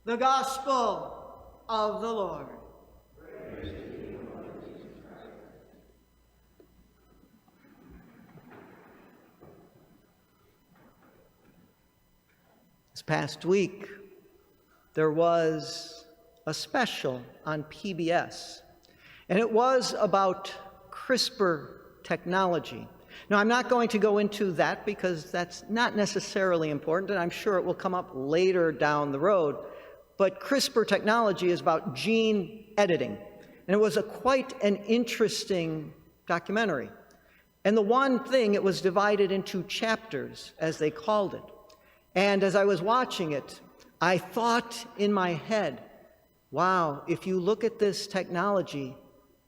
The Gospel of the Lord. This past week, there was a special on PBS, and it was about CRISPR technology. Now, I'm not going to go into that because that's not necessarily important, and I'm sure it will come up later down the road. But CRISPR technology is about gene editing, and it was quite an interesting documentary. And the one thing, it was divided into chapters, as they called it. And as I was watching it, I thought in my head, wow, if you look at this technology,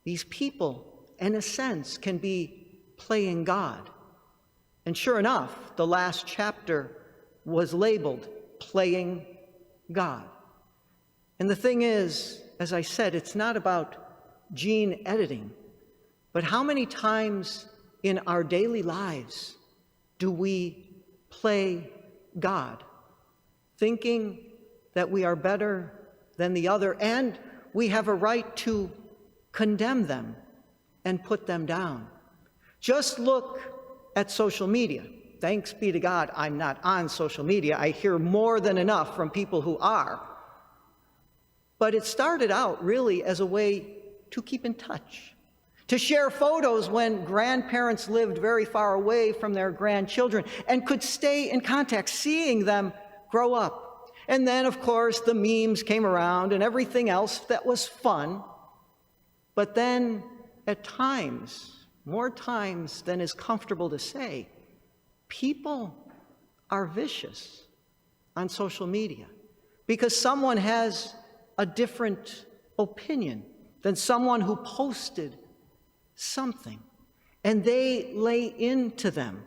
these people, in a sense, can be playing God. And sure enough, the last chapter was labeled Playing God. And the thing is, as I said, it's not about gene editing, but how many times in our daily lives do we play God, thinking that we are better than the other, and we have a right to condemn them and put them down. Just look at social media. Thanks be to God, I'm not on social media. I hear more than enough from people who are. But it started out really as a way to keep in touch, to share photos when grandparents lived very far away from their grandchildren and could stay in contact, seeing them grow up. And then, of course, the memes came around and everything else that was fun. But then, at times, more times than is comfortable to say, people are vicious on social media because someone has a different opinion than someone who posted something, and they lay into them.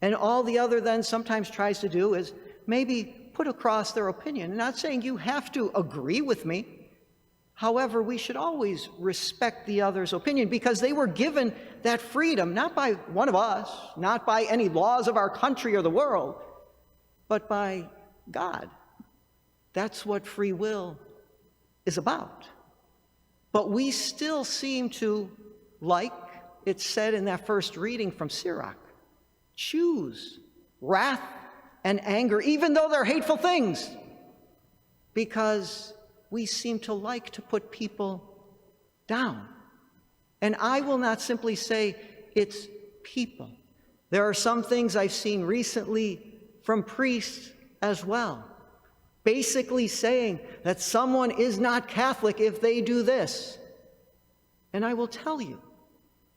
And all the other then sometimes tries to do is maybe put across their opinion. I'm not saying you have to agree with me. However, we should always respect the other's opinion because they were given that freedom, not by one of us, not by any laws of our country or the world, but by God. That's what free will is about. But we still seem to, like it said in that first reading from Sirach, choose wrath and anger, even though they're hateful things, because we seem to like to put people down. And I will not simply say it's people. There are some things I've seen recently from priests as well, basically saying that someone is not Catholic if they do this. And I will tell you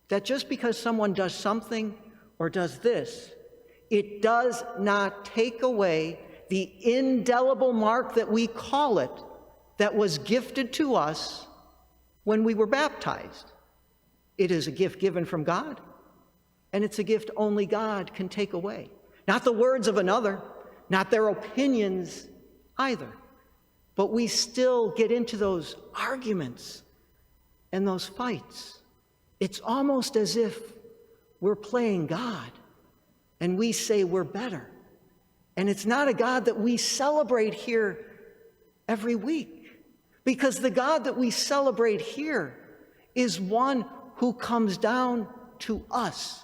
that just because someone does something or does this, it does not take away the indelible mark that we call it that was gifted to us when we were baptized. It is a gift given from God, and it's a gift only God can take away. Not the words of another, not their opinions either. But we still get into those arguments and those fights. It's almost as if we're playing God and we say we're better. And it's not a God that we celebrate here every week, because the God that we celebrate here is one who comes down to us,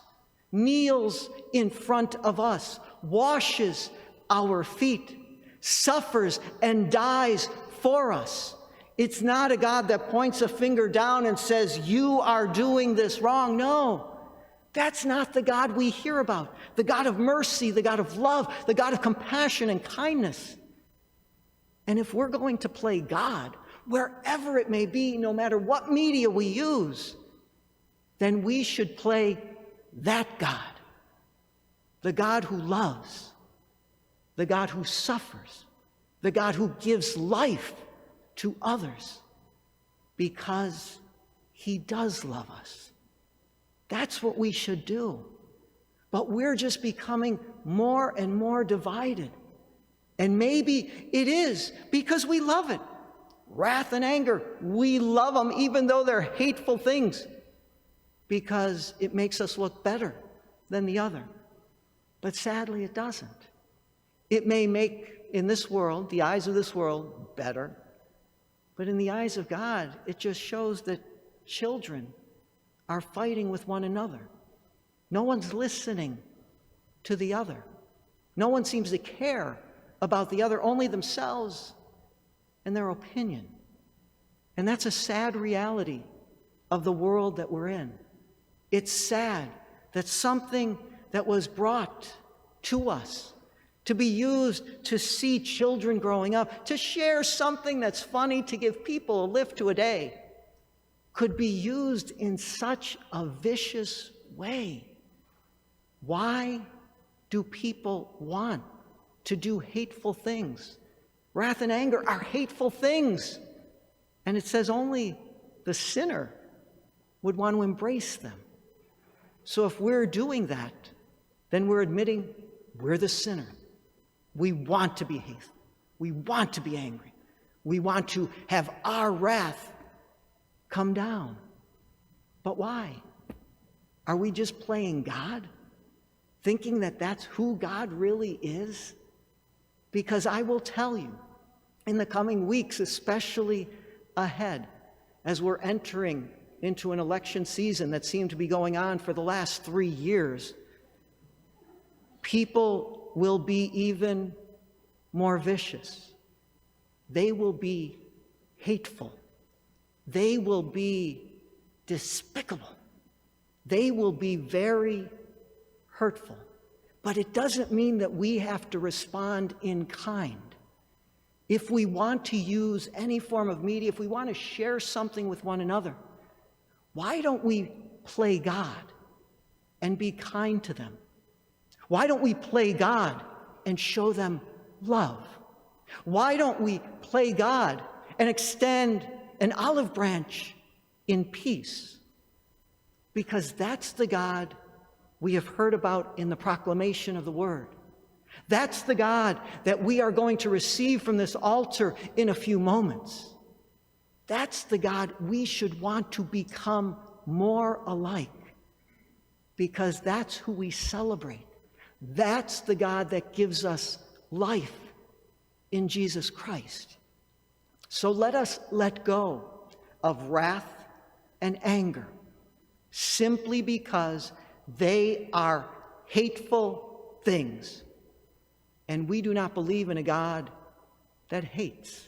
kneels in front of us, washes our feet, suffers and dies for us. It's not a God that points a finger down and says, you are doing this wrong. No, that's not the God we hear about. The God of mercy, the God of love, the God of compassion and kindness. And if we're going to play God, wherever it may be, no matter what media we use, then we should play that God, the God who loves, the God who suffers, the God who gives life to others, because he does love us. That's what we should do. But we're just becoming more and more divided. And maybe it is because we love it. Wrath and anger, we love them even though they're hateful things, because it makes us look better than the other. But sadly, it doesn't. It may make in this world, the eyes of this world, better. But in the eyes of God, it just shows that children are fighting with one another. No one's listening to the other. No one seems to care about the other, only themselves and their opinion. And that's a sad reality of the world that we're in. It's sad that something that was brought to us to be used to see children growing up, to share something that's funny, to give people a lift to a day, could be used in such a vicious way. Why do people want to do hateful things? Wrath and anger are hateful things. And it says only the sinner would want to embrace them. So if we're doing that, then we're admitting we're the sinner. We want to be hateful. We want to be angry. We want to have our wrath come down. But why? Are we just playing God? Thinking that that's who God really is? Because I will tell you, in the coming weeks, especially ahead, as we're entering into an election season that seemed to be going on for the last 3 years, people will be even more vicious. They will be hateful. They will be despicable. They will be very hurtful. But it doesn't mean that we have to respond in kind. If we want to use any form of media, if we want to share something with one another, why don't we play God and be kind to them? Why don't we play God and show them love? Why don't we play God and extend an olive branch in peace? Because that's the God we have heard about in the proclamation of the Word. That's the God that we are going to receive from this altar in a few moments. That's the God we should want to become more alike, because that's who we celebrate. That's the God that gives us life in Jesus Christ. So let us let go of wrath and anger simply because they are hateful things. And we do not believe in a God that hates.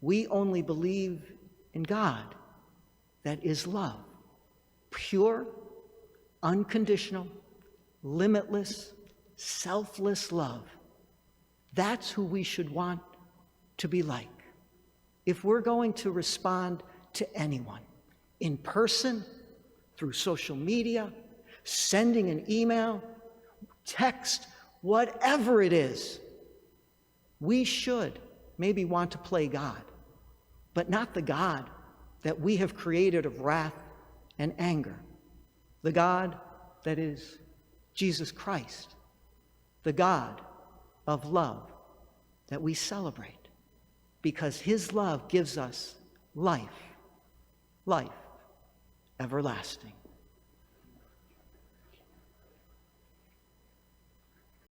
We only believe in God that is love, pure, unconditional, limitless, selfless love. That's who we should want to be like. If we're going to respond to anyone, in person, through social media, sending an email, text, whatever it is, we should maybe want to play God, but not the God that we have created of wrath and anger. The God that is Jesus Christ, the God of love that we celebrate, because his love gives us life, life everlasting.